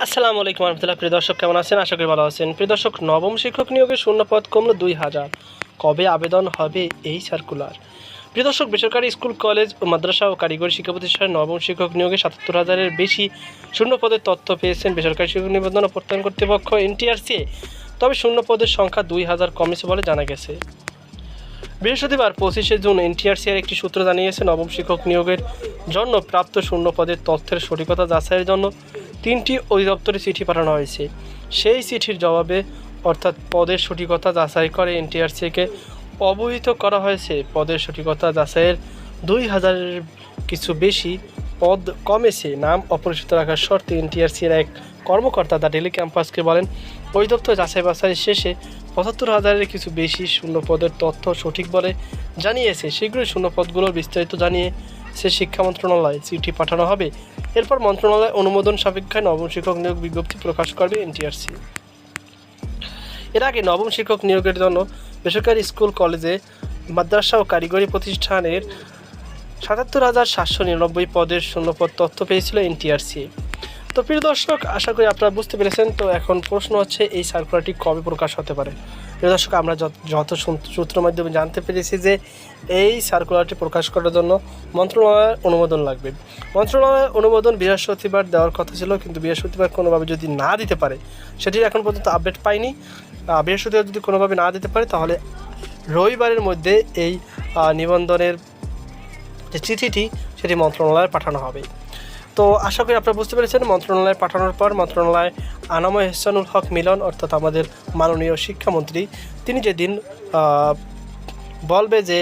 আসসালামু আলাইকুম রহমতুল্লাহ। প্রিয় দর্শক, কেমন আছেন? আশা করি ভালো আছেন। প্রিয় দর্শক, নবম শিক্ষক নিয়োগের শূন্যপদ কমলো 2000। কবে আবেদন হবে এই সার্কুলার? প্রিয় দর্শক, বেসরকারি স্কুল, কলেজ ও মাদ্রাসা ও কারিগরি শিক্ষা প্রতিষ্ঠানে নবম শিক্ষক নিয়োগে ৭৭,০০০-এর বেশি শূন্যপদের তথ্য পেয়েছেন বেসরকারি শিক্ষক নিবন্ধন ও প্রত্যয়ন কর্তৃপক্ষ এনটিআরসি। তবে শূন্যপদের সংখ্যা 2000 কমেছে বলে জানা গেছে। বৃহস্পতিবার 25শে জুন এনটিআরসির একটি সূত্র জানিয়েছে, নবম শিক্ষক নিয়োগের জন্য প্রাপ্ত শূন্যপদের তথ্যের সঠিকতা যাচাইয়ের জন্য 3টি অধিদপ্তরে চিঠি পাঠানো হয়েছে। সেই চিঠির জবাবে অর্থাৎ পদের সঠিকতা যাচাই করে এনটিআরসিকে অবহিত করা হয়েছে। পদের সঠিকতা যাচাইয়ের 2000-এর কিছু বেশি পদ কমেছে। নাম অপরিচিত রাখার শর্তে এনটিআরসির এক কর্মকর্তা দ্য ডেইলি ক্যাম্পাসকে বলেন, অধিদপ্তর যাচাই বাছাই শেষে ৭৫,০০০-এর কিছু বেশি শূন্যপদের তথ্য সঠিক বলে জানিয়েছে। শীঘ্রই শূন্যপদগুলোর বিস্তারিত জানিয়ে শিক্ষা মন্ত্রণালয়ে চিঠি পাঠানো হবে। এরপর মন্ত্রণালয় অনুমোদন সাপেক্ষে নবম শিক্ষক নিয়োগ বিজ্ঞপ্তি প্রকাশ করবে এনটিআরসি। এর আগে নবম শিক্ষক নিয়োগের জন্য বেসরকারি স্কুল, কলেজে, মাদ্রাসা ও কারিগরি প্রতিষ্ঠানের ৭৭,৭৯৯ পদের শূন্যপদ তথ্য পেয়েছিল এনটিআরসি। তো প্রিয় দর্শক, আশা করি আপনারা বুঝতে পেরেছেন। তো এখন প্রশ্ন হচ্ছে, এই সার্কুলারটি কবে প্রকাশ হতে পারে? প্রিয় দর্শক, আমরা যত সূত্রের মাধ্যমে জানতে পেরেছি যে এই সার্কুলারটি প্রকাশ করার জন্য মন্ত্রণালয়ের অনুমোদন লাগবে। মন্ত্রণালয়ের অনুমোদন বৃহস্পতিবার দেওয়ার কথা ছিল, কিন্তু বৃহস্পতিবার কোনোভাবে যদি না দিতে পারে, সেটির এখন পর্যন্ত আপডেট পাইনি। বৃহস্পতিবার যদি কোনোভাবে না দিতে পারে, তাহলে রবিবারের মধ্যে এই নিবন্ধনের যে চিঠিটি সেটি মন্ত্রণালয়ে পাঠানো হবে। তো আশা করি আপনারা বুঝতে পেরেছেন। মন্ত্রণালয়ে পাঠানোর পর মন্ত্রণালয় আনাময় এহসানুল হক মিলন, অর্থাৎ আমাদের মাননীয় শিক্ষামন্ত্রী, তিনি যেদিন বলবে যে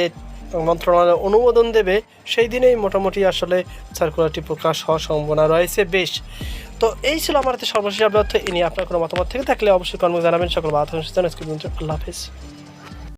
মন্ত্রণালয় অনুমোদন দেবে, সেই দিনেই মোটামুটি আসলে সার্কুলারটি প্রকাশ হওয়ার সম্ভাবনা রয়েছে বেশ। তো এই ছিল আমার হাতে সর্বশেষ আপডেট। এ নিয়ে আপনার কোনো মতামত থেকে থাকলে অবশ্যই কমেন্টে জানাবেন। সকল বাধা আল্লাহ হাফেজ।